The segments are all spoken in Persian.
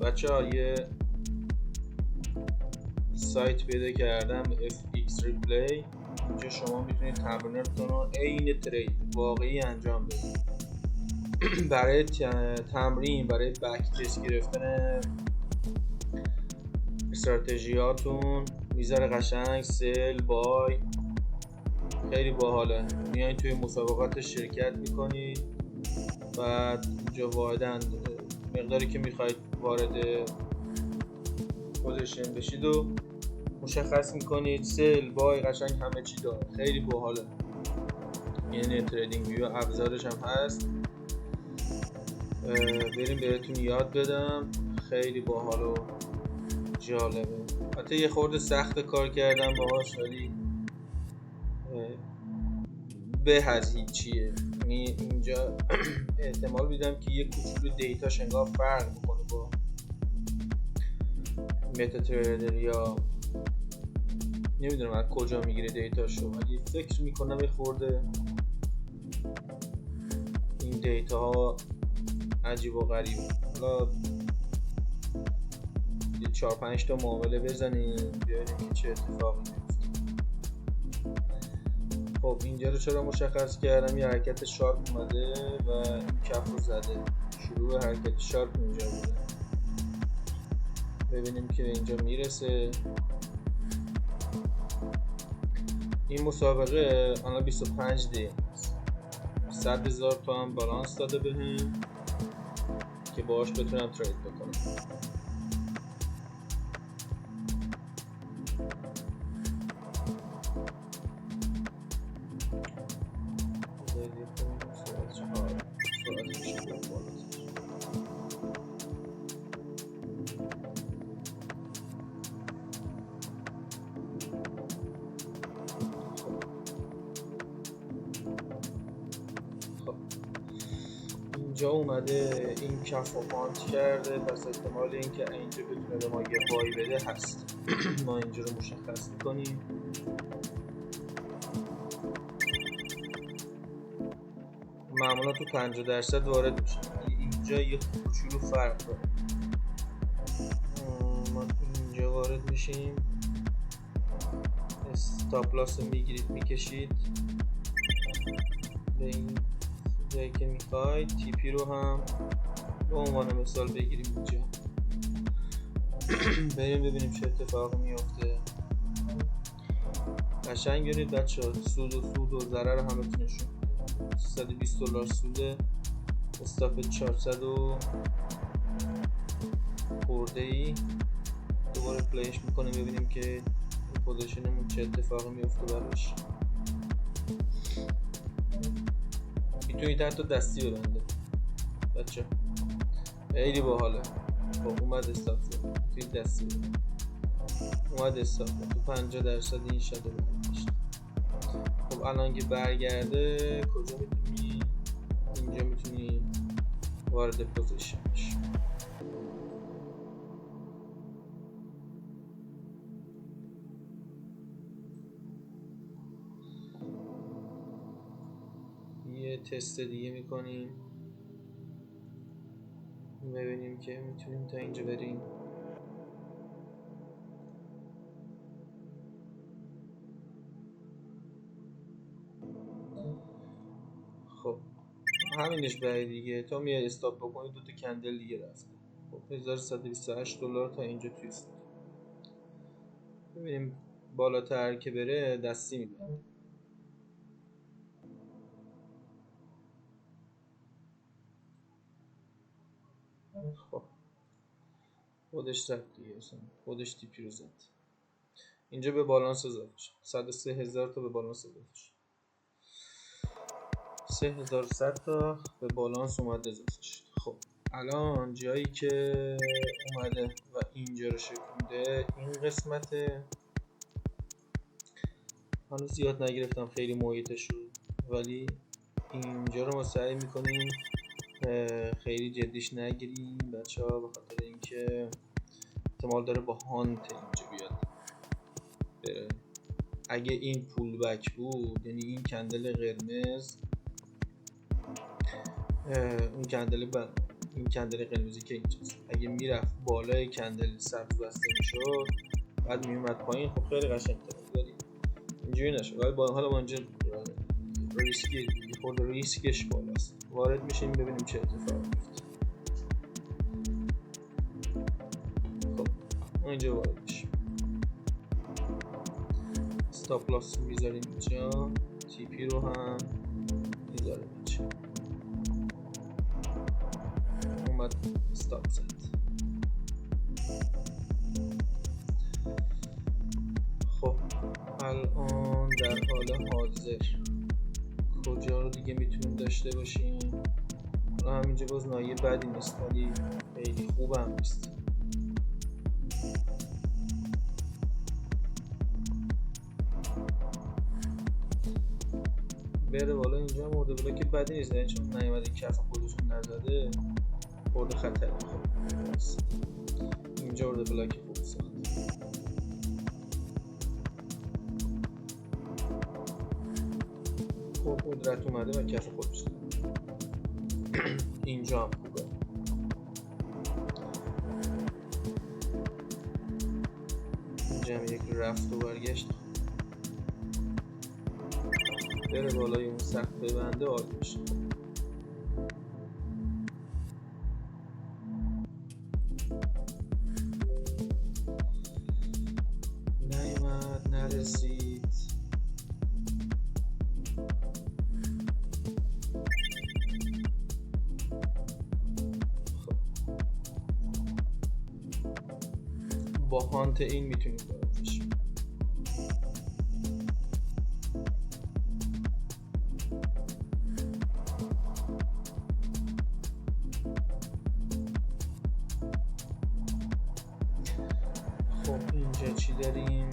بچه ها یه سایت پیدا کردم FX Replay. اینجا شما میتونید تمریناتتون رو عین ترید واقعی انجام بدید. برای تمرین، برای بک تست گرفتن استراتژیاتون میذاره قشنگ سل بای. خیلی باحاله. میایین توی مسابقات شرکت میکنید، بعد اینجا واحداً مقداری که میخواید وارد پوزیشن بشید و مشخص میکنید. سل بای قشنگ همه چی داره. خیلی باحاله. یعنی تریدینگ ویو ابزارش هم هست. بریم بهتون یاد بدم. خیلی باحال و جالبه. حتی یه خورده سخت کار کردم باهاش، ولی به از هیچیه. یعنی اینجا احتمال میدم که یه کوچولو دیتاش انگار فرق میکنه با متا تریدر، یا نمیدونم از کجا میگیره دیتاشو، ولی فکر میکنم یه خورده این دیتا ها عجیب و غریبه. حالا یه 4-5 تا معامله بزنیم ببینیم که چه اتفاقی میفته. خب اینجا رو چرا مشخص کردم؟ یه حرکت شارپ اومده و این کف رو زده. شروع حرکت شارپ اینجا بوده. ببینیم که اینجا میرسه. این مسابقه الان 25 دقیقه است. 100,000 تومان بالانس داده بهم که باهاش بتونم ترید بکنم. اینجا اومده این کف رو هانت کرده، پس احتمال اینکه اینجا بتونه به ما یه بای بده هست. ما اینجا رو مشخص میکنیم. معمولا تو 50% وارد میشه، اینجا یه کوچولو فرق داره. ما اینجا وارد میشیم، استاپ لاس رو میگیرید میکشید به این جایی که میخواید. تی پی رو هم به عنوان مثال بگیریم اینجا. بریم ببینیم چه اتفاقی میفته. قشنگ ببینید بچه‌ها، سود و ضرر همه تونشون. $320 سوده، استاپ 400 و خورده ای. دوباره پلیش میکنیم ببینیم که این پوزیشنمون چه اتفاقی میفته براش. میتونید حتی دستی ببنده بچه، خیلی باحاله. خب اومد استاپ زد، میتونید دستی ببنده. اومد استاپ زد تو 50% این شده برداشت. خب الان که برگرده کجا میتونی؟ اینجا میتونی وارد پوزیشن بشی. یه تست دیگه میکنیم ببینیم که میتونیم تا اینجا بریم. خب همینش برای دیگه. تا میای استاپ بکنید دوتا کندل دیگه رفته. خب $1128 تا اینجا توی است. ببینیم بالاتر که بره دستی میبنده. خب خودش زد دیگه، خودش تی پی رو زد. اینجا به بالانس اضافه شد. 103,000 تا به بالانس اضافه شد. 3,100 تا به بالانس اومد اضافه شد. خب الان جایی که اومده و اینجا رو شکونده، این قسمته. هنوز زیاد نگرفتم خیلی محیطش رو، ولی اینجا رو ما سعی میکنیم خیلی جدیش نگیریم بچه ها، به خاطر اینکه احتمال داره با هانت اینجا بیاد بره. اگه این پول بک بود، یعنی این کندل قرمز، این کندل این کندل قرمزی که اینجاست اگه میرفت بالای کندل سبز بسته میشد بعد میومد پایین، خب خیلی قشنگ‌تر. ولی اینجوری نشد. ولی با حالا ما اینجا ریسکش بالاست. وارد میشیم ببینیم چه اتفاقی میفته. خب ما اینجا وارد میشیم، استاپ لاس میذاریم اینجا، تی پی رو هم میذاریم اینجا. اومد استاپ زد. خب الان در حال حاضر کجا رو دیگه میتونیم داشته باشیم؟ همینجا باز نایه بدی نیست ولی خیلی خوب هم نیست. بره بالا. اینجا مورد بلاک بدی نیست، یعنی چون نیومده کف خودشون نزده مورد خطری. خب اینجا مورد بلاک خوب ساخت. خب قدرت اومده و کف خودش اینجا هم خوبه. اینجا هم یک رفت و برگشت. بره بالای اون سخت ببنده عالی میشه. نیومد، نرسید. خب با هانت این میتونیم وارد بشیم. خب اینجا چی داریم؟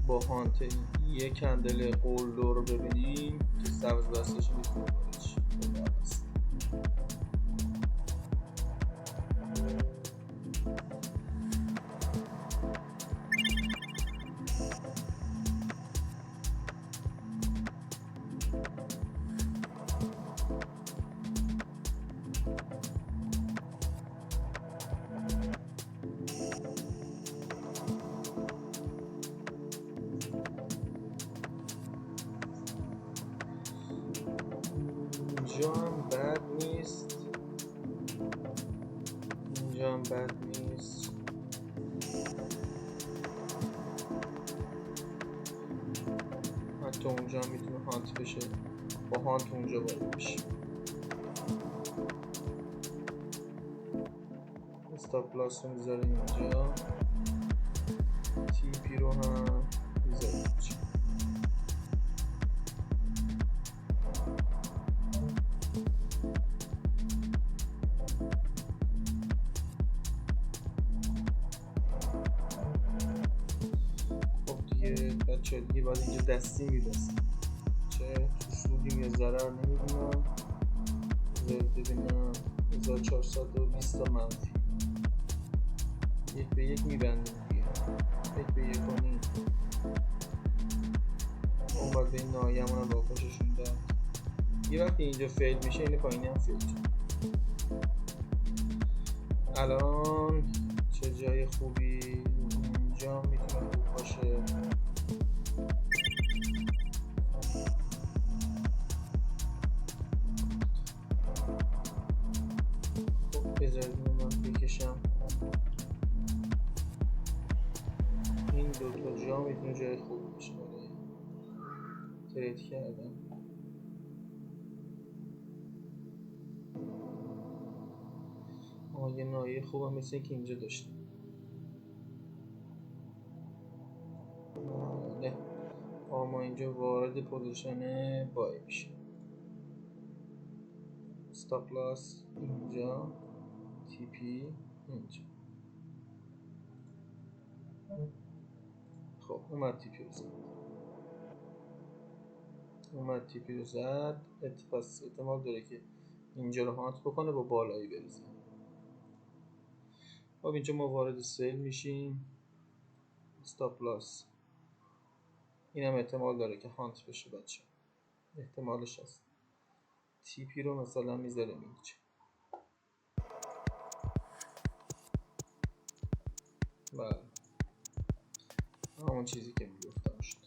با هانت یک کندل قلدر رو ببینیم که سبز بستش میتونه وارد شه. اینجا هم بد نیست، اینجا هم بد نیست. حتی اونجا هم میتونه هانت بشه، با هانت اونجا وارد بشه. استاپ لاس رو میذاریم اینجا، تی پی رو هم میذاریم اینجا. بچه دیگه باید اینجا دستی میبستیم، چه سودیم یا ضرر نمیدونم. ببینم 1420 تا منفی، 1 به 1 میبندیم دیگه، 1 به 1 کنیم. اون باید به این نهایی همون با خوششون داد. یه وقتی اینجا فیل میشه این پایینی هم فیل شد. الان چه جای خوبی اینجا میتونه خوب باشه. بذارید من بکشم. این دوتا جا میتونه جای خوب باشه برای ترید کردن. یه نایه خوب هم مثل که اینجا داشتیم. نه ما اینجا وارد پوزیشن بای میشه. استاپ لاس اینجا، تی پی اینجا. خب اومد تی پی رو زد، اومد تی پی رو زد. پس احتمال داره که اینجا رو هانت بکنه با بالایی بریزه. خب اینجا ما وارد سیل میشیم. استاپ لاس این هم احتمال داره که هانت بشه بچه، احتمالش هست. تیپی رو مثلا میذاریم اینجا. بله همون چیزی که میگفتم شد.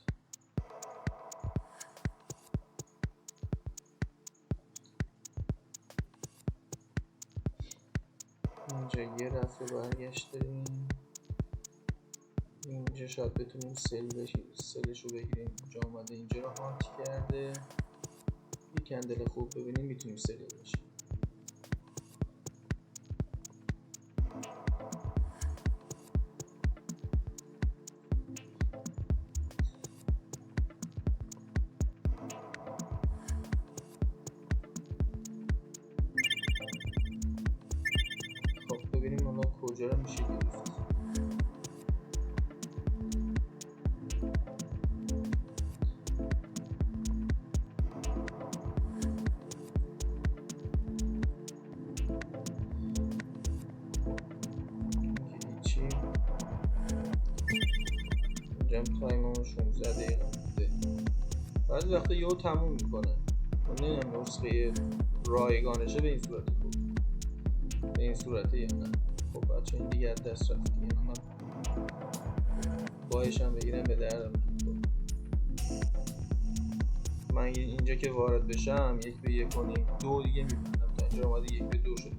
اینجا یه دفعه برگشت داریم. اینجا شاید بتونیم سلش رو بگیریم. اینجا آمده اینجا رو هانت کرده. یه کندل خوب ببینیم میتونیم سل بشیم. خب ببینیم اونا کجا رو میشه گرفت. تایممون 16 دقیقه بوده. بعضی وقتا یهو تموم میکنه. من نمیدونم نسخه رایگانشه به این صورته به این صورته یا نه. خب بچه این دیگه از دست رفت دیگه. من باهشم بگیرم به دردم. من اینجا که وارد بشم 1 به 1 کنیم 2 دیگه میبندم. تا اینجا اومده 1 به 2 شده.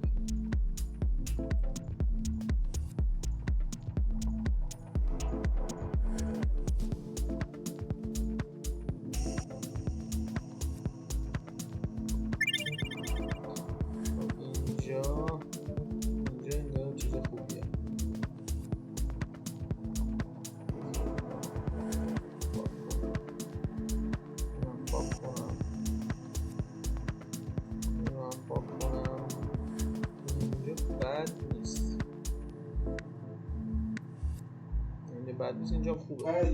بعد نیست اینجا خوبه.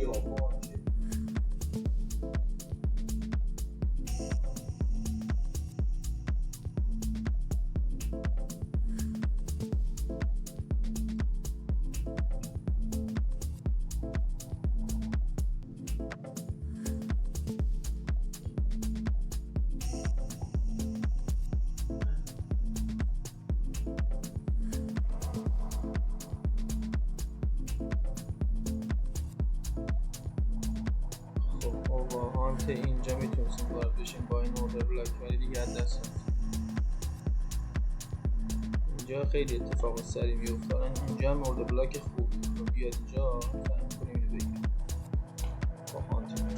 اینجا میتونستیم وارد بشیم با این اوردر بلاک ولی دیگه از دست رفت. اینجا خیلی اتفاق سری میافتادن. اینجا هم اوردر بلاک خوب بیاد اینجا سعی کنیم اینو بگیریم با هانت.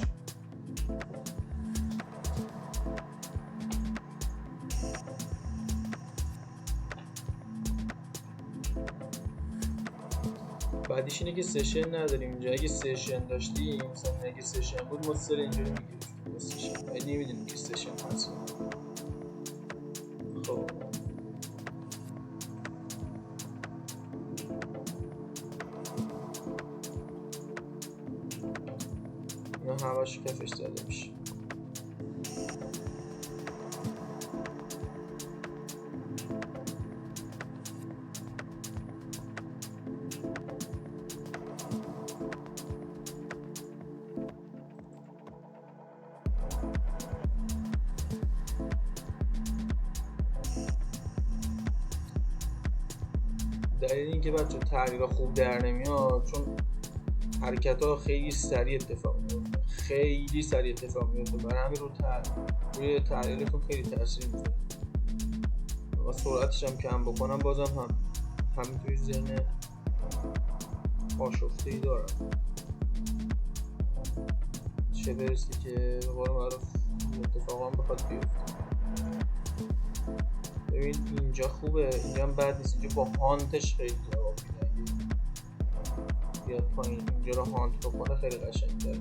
بعدیش اینه که سشن نداریم اینجا. اگه سشن داشتیم مثلا اگه سشن بود ما سر اینجا رو میگیریم با سشن ولی نمیدونیم که سشن هست. خب اینا همه‌شو کفش زده میشه. دلیل اینکه بچه تغییرها خوب در نمیاد چون حرکت ها خیلی سریع اتفاق میفته. خیلی سریع اتفاق میفته. برای همین روی تغییرتون خیلی تاثیر میذاره. و سرعتش هم کم بکنم بازم همینطوری ذهن آشفته ای دارم. چه برسی که به قول معروف اتفاق هم بخواد بیفته. ببین اینجا خوبه. اینجا هم بد نیست. اینجا با هانتش خیلی جواب میده. بیاد پایین اینجا رو هانت بکنه خیلی قشنگ داره.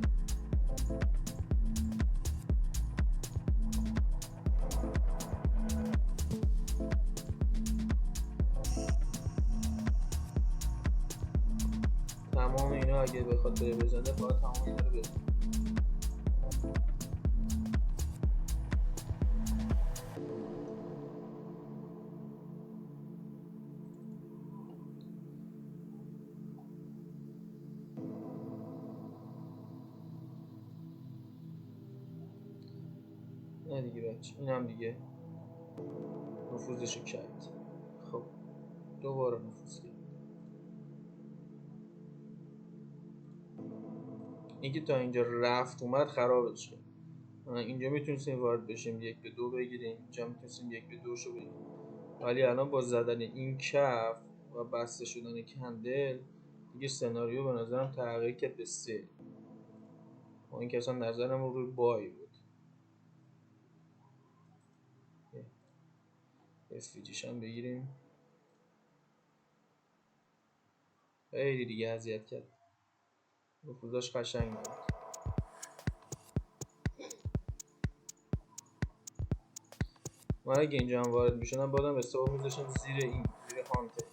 تمام اینا اگه بخواد بره بزنه باید تمام اینا رو بزنه. نه دیگه بچه این هم دیگه نفوذشو کرد. خب دوباره نفوذ کرد. اینکه تا اینجا رفت اومد خرابش کرد. اینجا میتونستیم وارد بشیم 1-2 بگیریم، اینجا میتونستیم 1-2 شو بگیریم، ولی الان با زدن این کف و بسته شدن کندل دیگه سناریو به نظرم تغییر کرد به 3. با این که اصلا نظرم روی بای بود. FVGش هم بگیریم. خیلی دیگه اذیت کرد. نفوذاش قشنگ بود. من اگه اینجا هم وارد میشدم بادم استفاده میذاشتم زیر این، زیر هانته.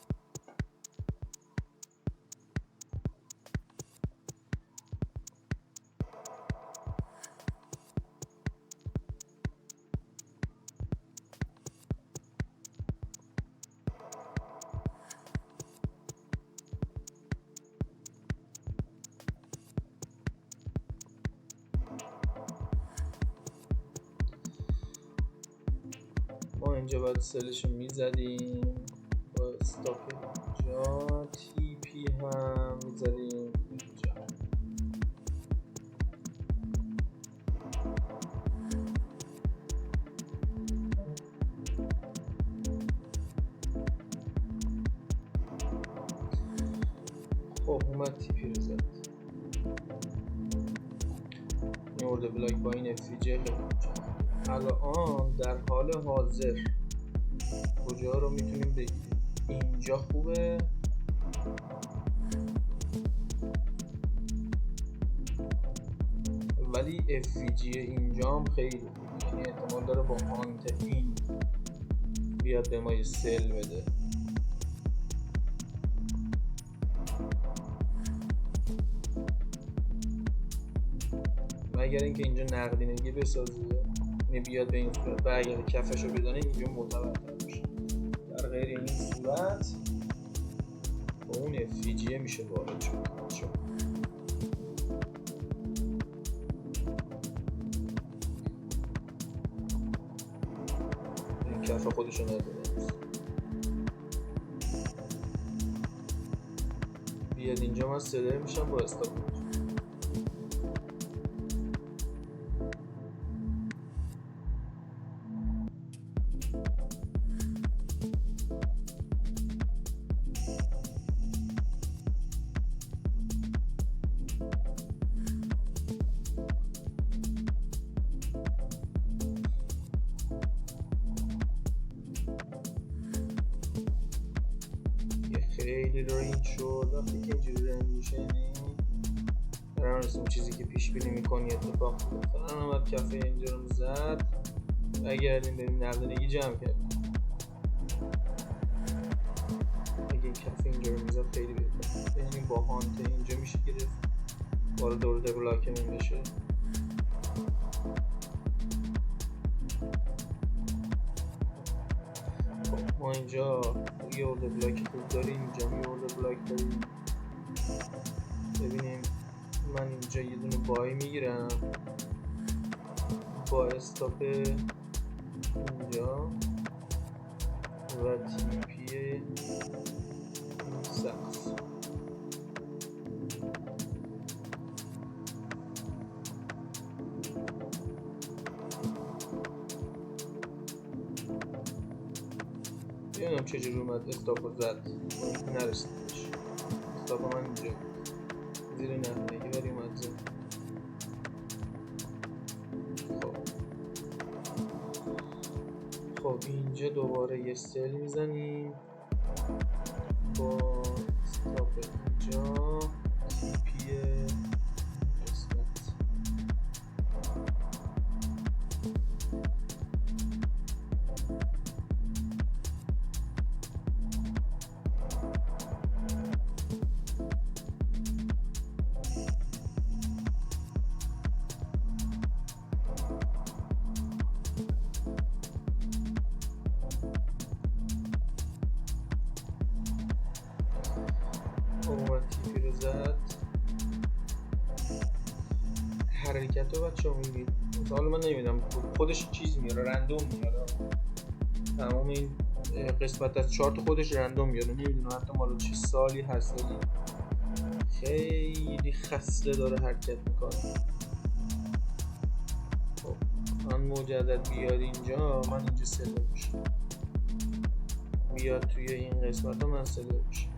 ما اینجا باید سلشو میزدیم با استاپ اینجا، تی پی هم میزدیم اینجا. خب اومد تی پی رو زد. این ورده بلاک با این FVG خیلی الان در حال حاضر کجا رو میتونیم بگیریم؟ اینجا خوبه، ولی FVG اینجا هم خیلی خوبه، یعنی احتمال داره با هانت این بیاد به ما یه سل بده. مگر اینکه اینجا نقدینگی بسازه، یعنی بیاد به این صورت و اگر کفشو بدانه اینجا معتبرتر بشه. در غیر این صورت با اون FVG میشه وارد شد. این کف خودشو نداره. بیاد اینجا من صدر میشم با استاپ. خیلی رنج شد. وقتی که اینجوری رنج میشه یعنی قرار نیست اون چیزی که پیش بینی میکنی اتفاق بیفته. الان اومد کفه اینجا رو زد، برگردیم بریم نقدینگی جمع کردیم. اگه این کفه اینجا رو میزد خیلی بهتر، یعنی با هانت اینجا میشه گرفت، وارد ورده بلاکمون بشه. ما اینجا یه ورده بلاک خوب داریم، اینجا یه ورده بلاک داریم. ببینیم من اینجا یه دونه بای میگیرم با استاپ اینجا و تی پی سقف. نمیدونم چجوری اومد استاپ رو زد، نرسیدش. استاپ من اینجا زیر نقدینگی ولی اومد زد. خب اینجا دوباره یه سل میزنیم با استاپ اینجا، تی پی قسمت. اومد تی پی رو زد. حرکت رو بچه ها میبینید، حالا من نمیدونم خودش چیز میاره، رندوم میاره. تمام این قسمت از چارت خودش رندوم میاره، نمیدونم حتی مال چه سالی هست. خیلی خسته داره حرکت میکنه. خب من مجدد بیاد اینجا، من اینجا سلو میشم، بیاد توی این قسمت ها من سلو میشم،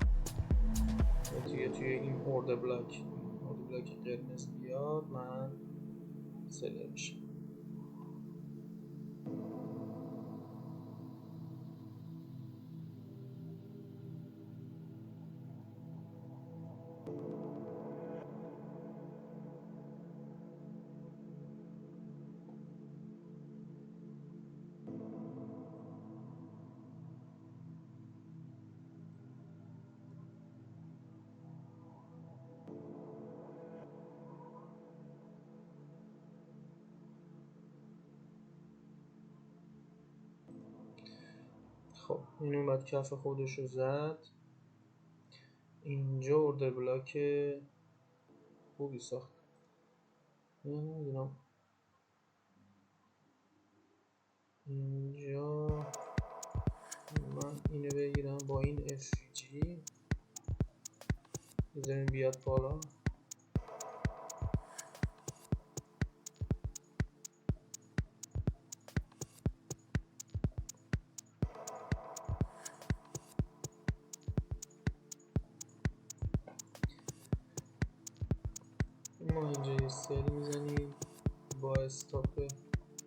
توی این اورد بلاک قرمز بیاد من سلو میشم. خب این اومد کف خودش رو زد. اینجا اوردر بلاک خوبی ساخت. نمیدونم اینجا من اینو بگیرم با این FG بذاریم بیاد بالا. ما اینجا یه سری میزنیم با استاپ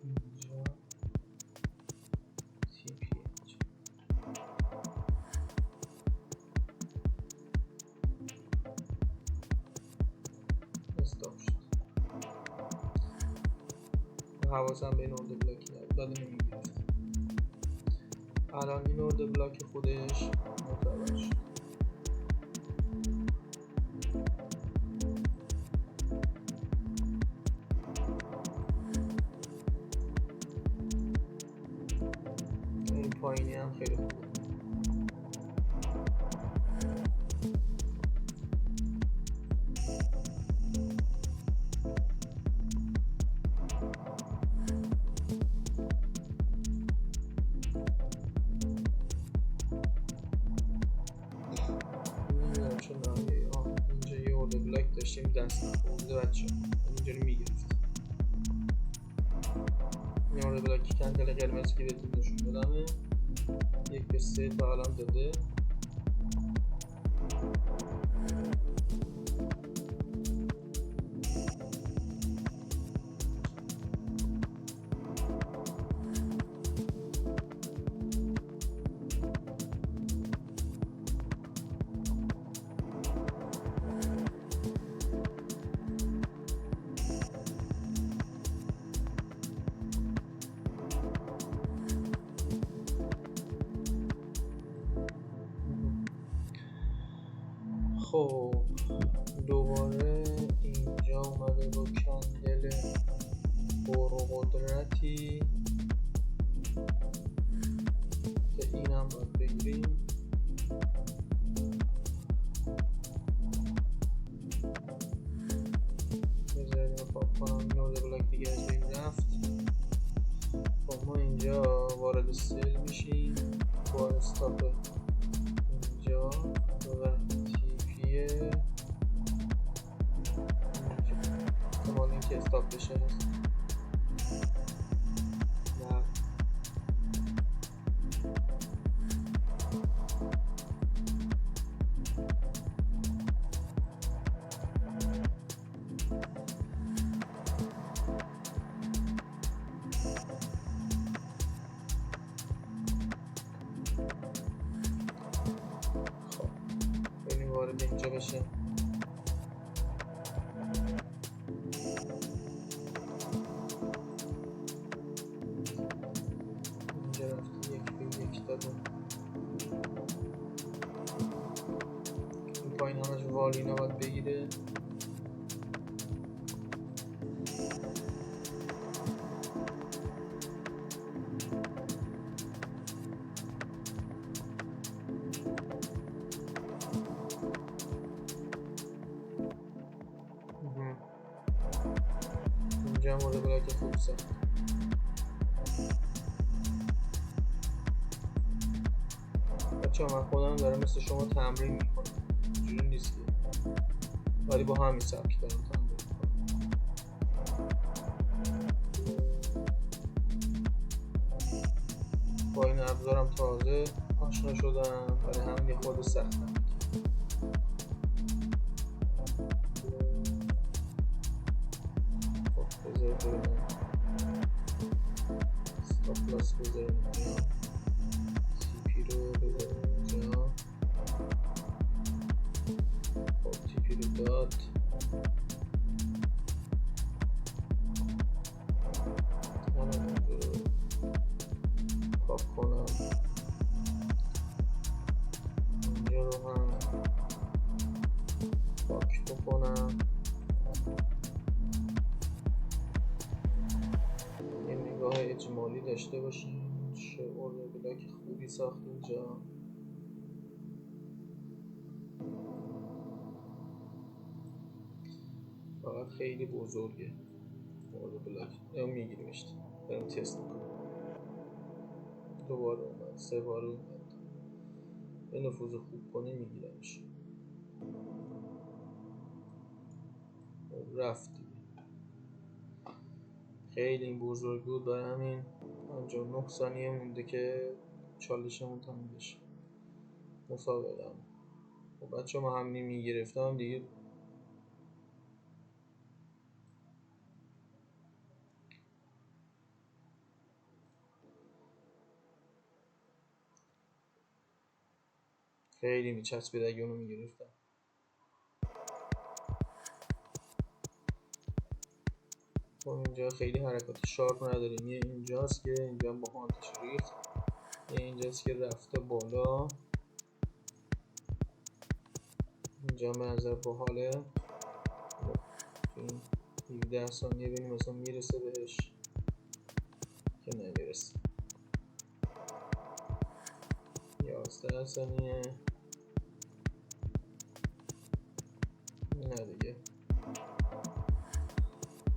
اینجا TPH استاپ شد. حواسم به این اورد بلاکی نبود ولی نمیگرفت. الان این اورد بلاک خودش معتبر شد. این پایینی هم خیلی خوبه. اینجا یه اورد بلاک داشتیم دست نخورده بچه اینجوری میگرفت. این اورد بلاکی کندل قرمزی که بهتون نشون دادمه 1/3 تا الان داده. خب دوباره اینجا اومده با کندل پرقدرتی که اینم باید بگیریم. بذاریم رو پاک کنم. این اورد بلاک دیگه از بین رفت. خب ما اینجا وارد سیل میشیم با استاپ اینجا و احتمال اینکه استاپ بشه هست. نه خب بریم وارد اینجا بشه. این پایین همش والینا باید بگیره. اینجا هم اورد بلاک خوب ساخت. بچه من خودم دارم مثل شما تمرین میکنم، اینجوری نیست که، ولی با همین سبک دارم تمرین میکنم. با این ابزارم تازه آشنا شدم، برای همین یه خود سختم. خب بذار بریم استاپ لاس بذاریم اینجا، تی پی رو بذاریم اینجا، خب تی پی رو داد، من اینجا رو پاک کنم، اینجا رو هم پاک بکنم. یه نگاه اجمالی داشته باشیم، چه اورد بلاک خوبی ساخت اینجا. فقط خیلی بزرگه اورد بلاک، میگیریمش، بریم تست میکنم. دوباره اومد، سه بار اومد، به نفوذ خوب کنی میگیرمش. رفت دیگه، خیلی این بزرگ بود، برای همین 59 ثانیه مونده که چالشمون تموم بشه، مسابقه. خب بچه ما هم میگرفتم دیگه، خیلی میچسبید اگه اونو میگرفتم. خب اینجا خیلی حرکات شارپ نداریم، یه اینجاست که اینجا با هانتش ریخت، یه اینجاست که رفته بالا، اینجا به نظر باحاله. تو این 17 ثانیه ببینیم مثلا میرسه بهش که نمیرسه. 11 ثانیه، نه دیگه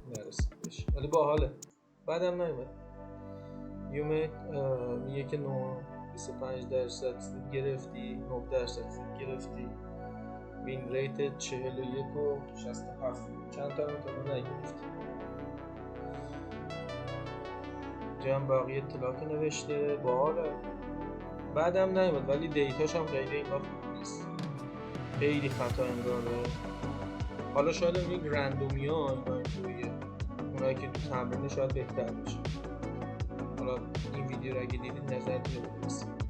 نرسید بهش، ولی باحاله، بعدم نمیاد. یومه میگه که 25% گرفتی، 9% گرفتی، وین ریت 41 و 67. چند تا هم نگرفتی. جمع باقی اطلاعات نوشته، باحاله، بعدم نمیاد، ولی دیتاش هم خیلی انگار خوب نیست، خیلی خطا انگار داره. حالا شاید اون یک رندومی ها اینجوریه، اونایی که تو تمرین شاید بهتر بشه. حالا این ویدیو رو اگه دیدید نظرتون رو بنویسید.